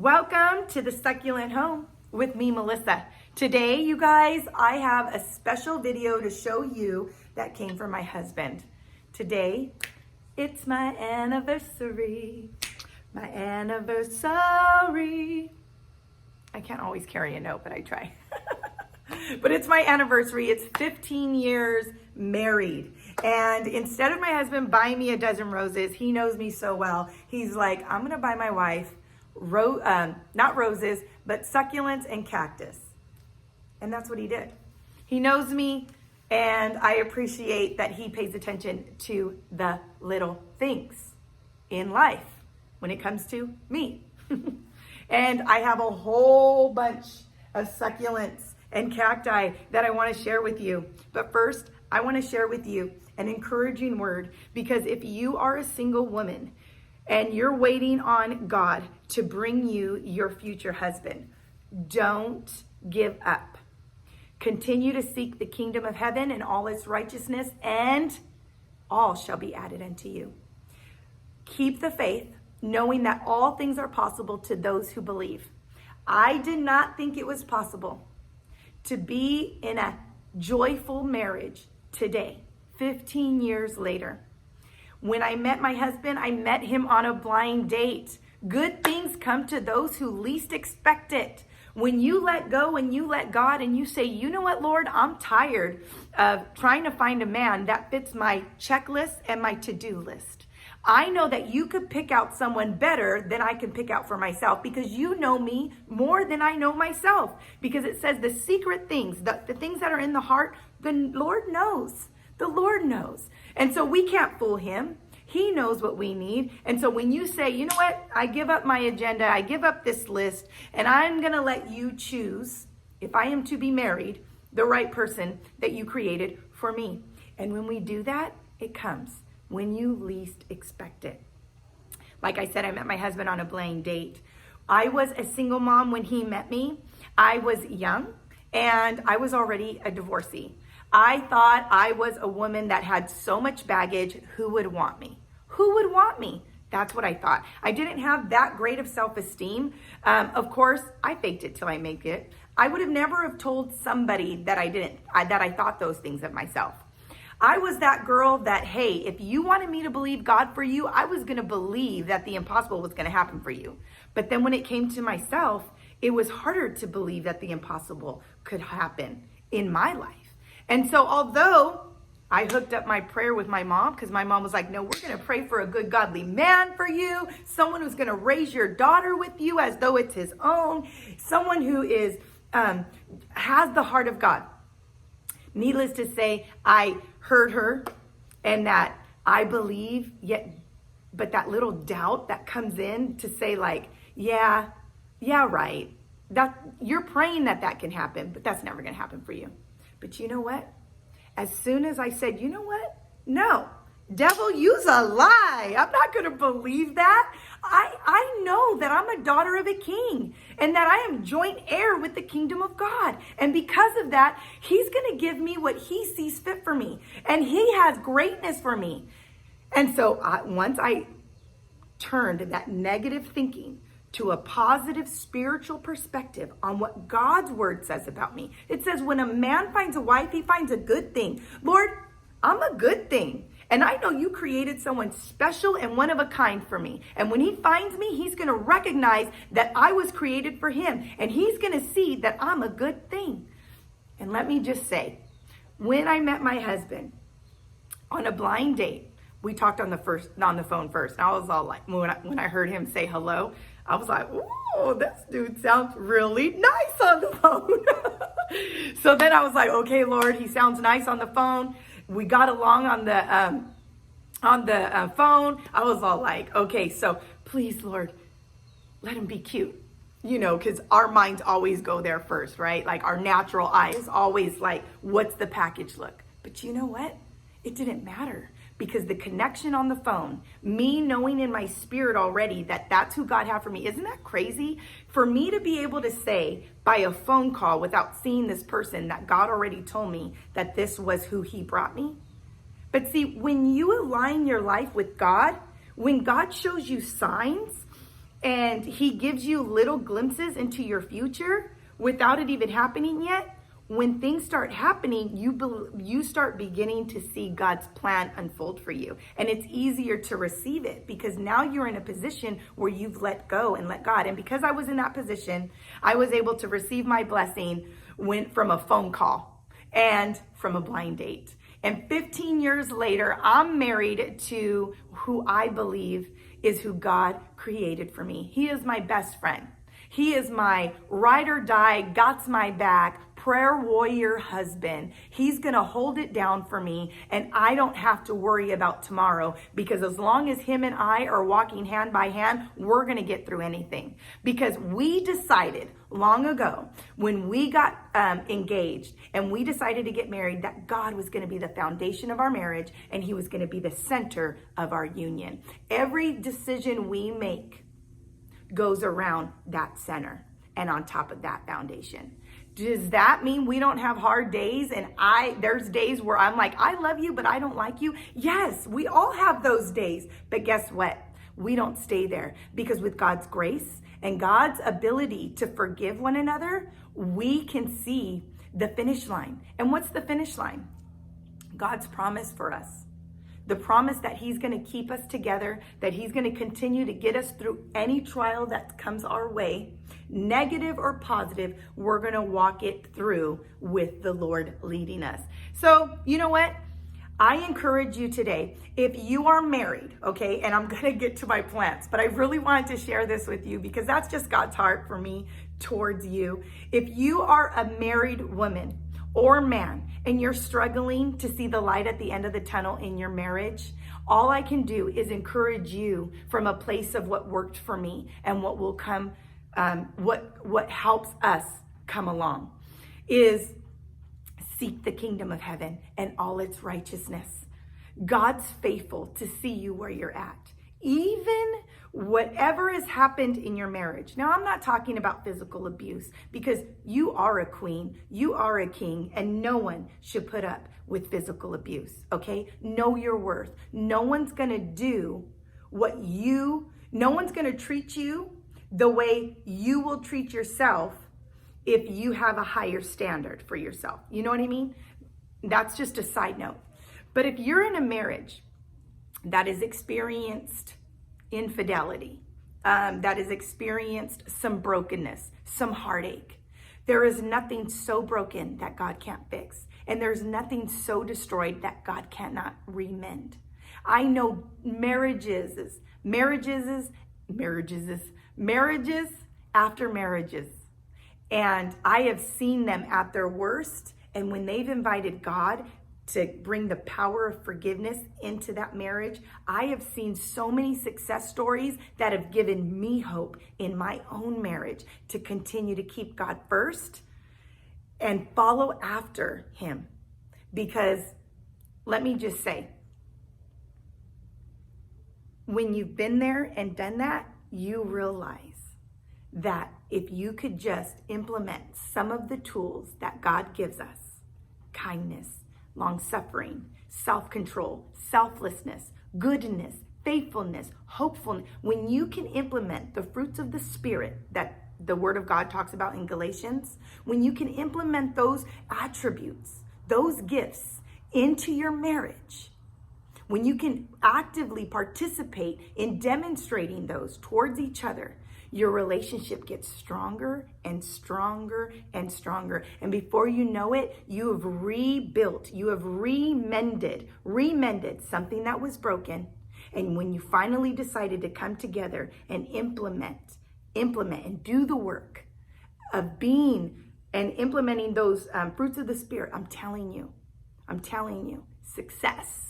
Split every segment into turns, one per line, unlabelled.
Welcome to the Succulent Home with me, Melissa. Today, you guys, I have a special video to show you that came from my husband. Today, it's my anniversary. My anniversary. I can't always carry a note, but I try. But it's my anniversary. It's 15 years married. And instead of my husband buying me a dozen roses, he knows me so well. He's like, I'm going to buy my wife, not roses, but succulents and cactus. And that's what he did. He knows me, and I appreciate that he pays attention to the little things in life when it comes to me. And I have a whole bunch of succulents and cacti that I want to share with you. But first, I want to share with you an encouraging word, because if you are a single woman and you're waiting on God to bring you your future husband, don't give up. Continue to seek the kingdom of heaven and all its righteousness, and all shall be added unto you. Keep the faith, knowing that all things are possible to those who believe. I did not think it was possible to be in a joyful marriage today, 15 years later. When I met my husband, I met him on a blind date. Good things come to those who least expect it. When you let go and you let God and you say, you know what, Lord, I'm tired of trying to find a man that fits my checklist and my to-do list. I know that you could pick out someone better than I can pick out for myself, because you know me more than I know myself. Because it says the secret things, the things that are in the heart, the Lord knows. The Lord knows. And so we can't fool him. He knows what we need. And so when you say, you know what, I give up my agenda, I give up this list, and I'm going to let you choose, if I am to be married, the right person that you created for me. And when we do that, it comes when you least expect it. Like I said, I met my husband on a blind date. I was a single mom when he met me. I was young, and I was already a divorcee. I thought I was a woman that had so much baggage. Who would want me? Who would want me? That's what I thought. I didn't have that great of self-esteem. Of course, I faked it till I make it. I would have never have told somebody that I thought those things of myself. I was that girl that, hey, if you wanted me to believe God for you, I was going to believe that the impossible was going to happen for you. But then when it came to myself, it was harder to believe that the impossible could happen in my life. And so although I hooked up my prayer with my mom, because my mom was like, no, we're going to pray for a good godly man for you, someone who's going to raise your daughter with you as though it's his own, someone who is has the heart of God. Needless to say, I heard her, and that I believe, yet, but that little doubt that comes in to say like, yeah, right. That you're praying that can happen, but that's never going to happen for you. But you know what? As soon as I said, you know what? No, devil, you's a lie. I'm not going to believe that. I know that I'm a daughter of a king, and that I am joint heir with the kingdom of God. And because of that, he's going to give me what he sees fit for me. And he has greatness for me. And so once I turned that negative thinking to a positive spiritual perspective on what God's word says about me. It says when a man finds a wife, he finds a good thing. Lord, I'm a good thing. And I know you created someone special and one of a kind for me. And when he finds me, he's going to recognize that I was created for him. And he's going to see that I'm a good thing. And let me just say, when I met my husband on a blind date, we talked on the phone first. And I was all like, when I heard him say hello, I was like, ooh, this dude sounds really nice on the phone. So then I was like, okay, Lord, he sounds nice on the phone. We got along on the phone. I was all like, okay, so please, Lord, let him be cute. You know, because our minds always go there first, right? Like our natural eye is always like, what's the package look? But you know what? It didn't matter. Because the connection on the phone, me knowing in my spirit already that that's who God had for me, isn't that crazy? For me to be able to say by a phone call without seeing this person that God already told me that this was who he brought me. But see, when you align your life with God, when God shows you signs and he gives you little glimpses into your future without it even happening yet, when things start happening, you start beginning to see God's plan unfold for you. And it's easier to receive it because now you're in a position where you've let go and let God. And because I was in that position, I was able to receive my blessing from a phone call and from a blind date. And 15 years later, I'm married to who I believe is who God created for me. He is my best friend. He is my ride or die, God's my back, prayer warrior husband. He's going to hold it down for me, and I don't have to worry about tomorrow, because as long as him and I are walking hand by hand, we're going to get through anything. Because we decided long ago when we got engaged and we decided to get married that God was going to be the foundation of our marriage and he was going to be the center of our union. Every decision we make goes around that center and on top of that foundation. Does that mean we don't have hard days? And there's days where I'm like, I love you, but I don't like you. Yes, we all have those days. But guess what? We don't stay there, because with God's grace and God's ability to forgive one another, we can see the finish line. And what's the finish line? God's promise for us. The promise that he's going to keep us together, that he's going to continue to get us through any trial that comes our way, negative or positive. We're going to walk it through with the Lord leading us. So, you know what? I encourage you today, if you are married, okay, and I'm going to get to my plants, but I really wanted to share this with you because that's just God's heart for me towards you. If you are a married woman or man, and you're struggling to see the light at the end of the tunnel in your marriage, all I can do is encourage you from a place of what worked for me and what will come, what helps us come along, is seek the kingdom of heaven and all its righteousness. God's faithful to see you where you're at. Even whatever has happened in your marriage. Now, I'm not talking about physical abuse, because you are a queen, you are a king, and no one should put up with physical abuse, okay? Know your worth. No one's gonna do no one's gonna treat you the way you will treat yourself if you have a higher standard for yourself. You know what I mean? That's just a side note. But if you're in a marriage that has experienced infidelity, that has experienced some brokenness, some heartache, there is nothing so broken that God can't fix. And there's nothing so destroyed that God cannot remend. I know marriages after marriages. And I have seen them at their worst. And when they've invited God to bring the power of forgiveness into that marriage, I have seen so many success stories that have given me hope in my own marriage to continue to keep God first and follow after him. Because let me just say, when you've been there and done that, you realize that if you could just implement some of the tools that God gives us, kindness, long-suffering, self-control, selflessness, goodness, faithfulness, hopefulness. When you can implement the fruits of the Spirit that the Word of God talks about in Galatians, when you can implement those attributes, those gifts into your marriage, when you can actively participate in demonstrating those towards each other, your relationship gets stronger and stronger and stronger. And before you know it, you have rebuilt, you have remended something that was broken. And when you finally decided to come together and implement and do the work of being and implementing those fruits of the Spirit, I'm telling you, success.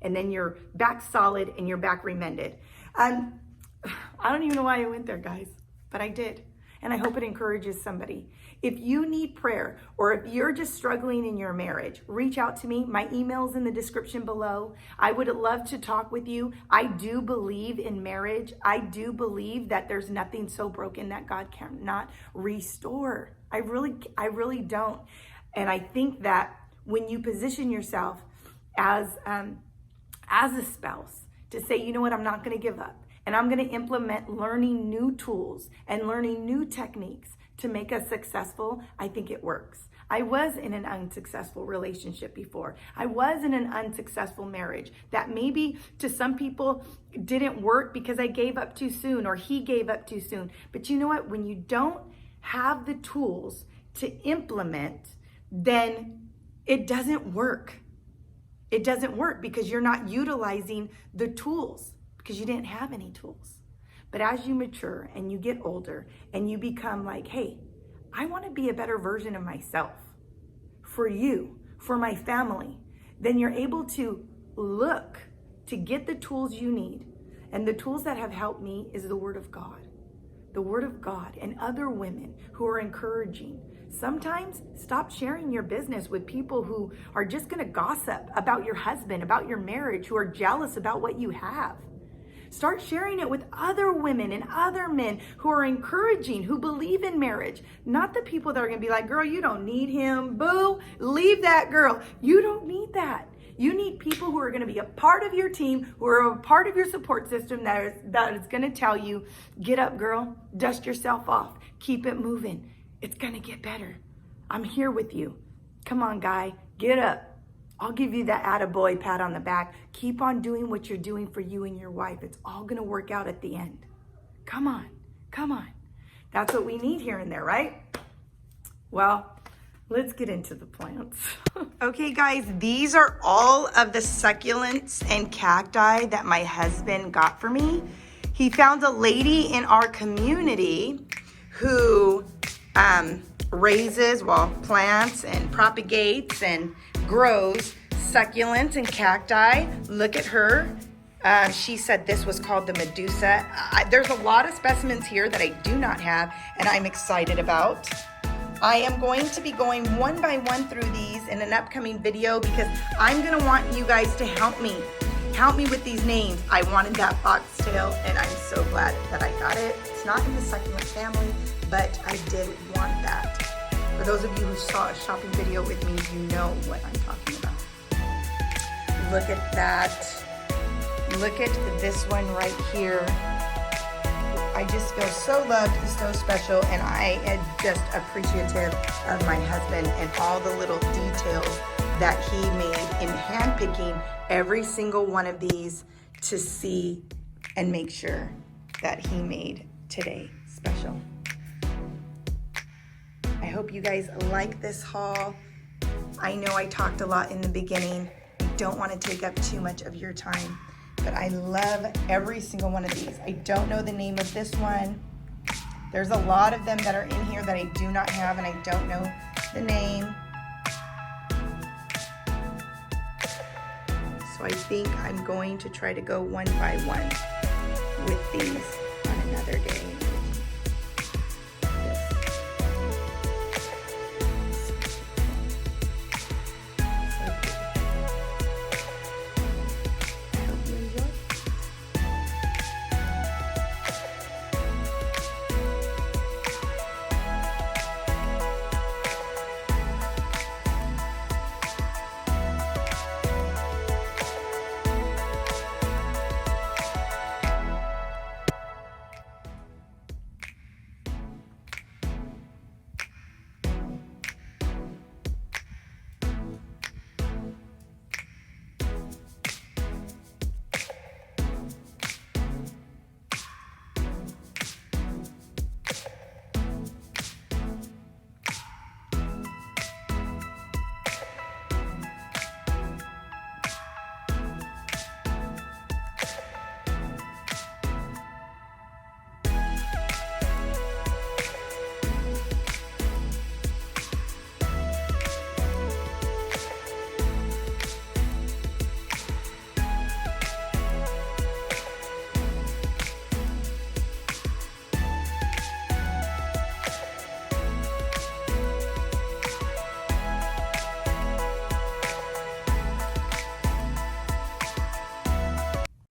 And then you're back solid and you're back remended. I don't even know why I went there, guys, but I did. And I hope it encourages somebody. If you need prayer, or if you're just struggling in your marriage, reach out to me. My email's in the description below. I would love to talk with you. I do believe in marriage. I do believe that there's nothing so broken that God cannot restore. I really don't. And I think that when you position yourself as a spouse to say, you know what, I'm not going to give up. And I'm going to implement learning new tools and learning new techniques to make us successful. I think it works. I was in an unsuccessful relationship before. I was in an unsuccessful marriage that maybe to some people didn't work because I gave up too soon or he gave up too soon. But you know what? When you don't have the tools to implement, then it doesn't work. It doesn't work because you're not utilizing the tools because you didn't have any tools. But as you mature and you get older and you become like, hey, I want to be a better version of myself for you, for my family, then you're able to look to get the tools you need. And the tools that have helped me is the Word of God. The Word of God and other women who are encouraging. Sometimes stop sharing your business with people who are just going to gossip about your husband, about your marriage, who are jealous about what you have. Start sharing it with other women and other men who are encouraging, who believe in marriage. Not the people that are going to be like, girl, you don't need him. Boo, leave that girl. You don't need that. You need people who are going to be a part of your team, who are a part of your support system that is going to tell you, get up, girl, dust yourself off, keep it moving. It's going to get better. I'm here with you. Come on, guy, get up. I'll give you that attaboy pat on the back. Keep on doing what you're doing for you and your wife. It's all going to work out at the end. Come on, come on. That's what we need here and there, right? Well, let's get into the plants. Okay, guys, these are all of the succulents and cacti that my husband got for me. He found a lady in our community who raises, plants and propagates and grows succulents and cacti. Look at her. She said this was called the Medusa. There's a lot of specimens here that I do not have and I'm excited about. I am going to be going one by one through these in an upcoming video because I'm going to want you guys to help me with these names. I wanted that foxtail and I'm so glad that I got it. It's not in the succulent family, but I did want that. For those of you who saw a shopping video with me, you know what I'm talking about. Look at that. Look at this one right here. I just feel so loved, so special, and I am just appreciative of my husband and all the little details that he made in handpicking every single one of these to see and make sure that he made today special. I hope you guys like this haul. I know I talked a lot in the beginning. I don't want to take up too much of your time, but I love every single one of these. I don't know the name of this one. There's a lot of them that are in here that I do not have and I don't know the name. So I think I'm going to try to go one by one with these.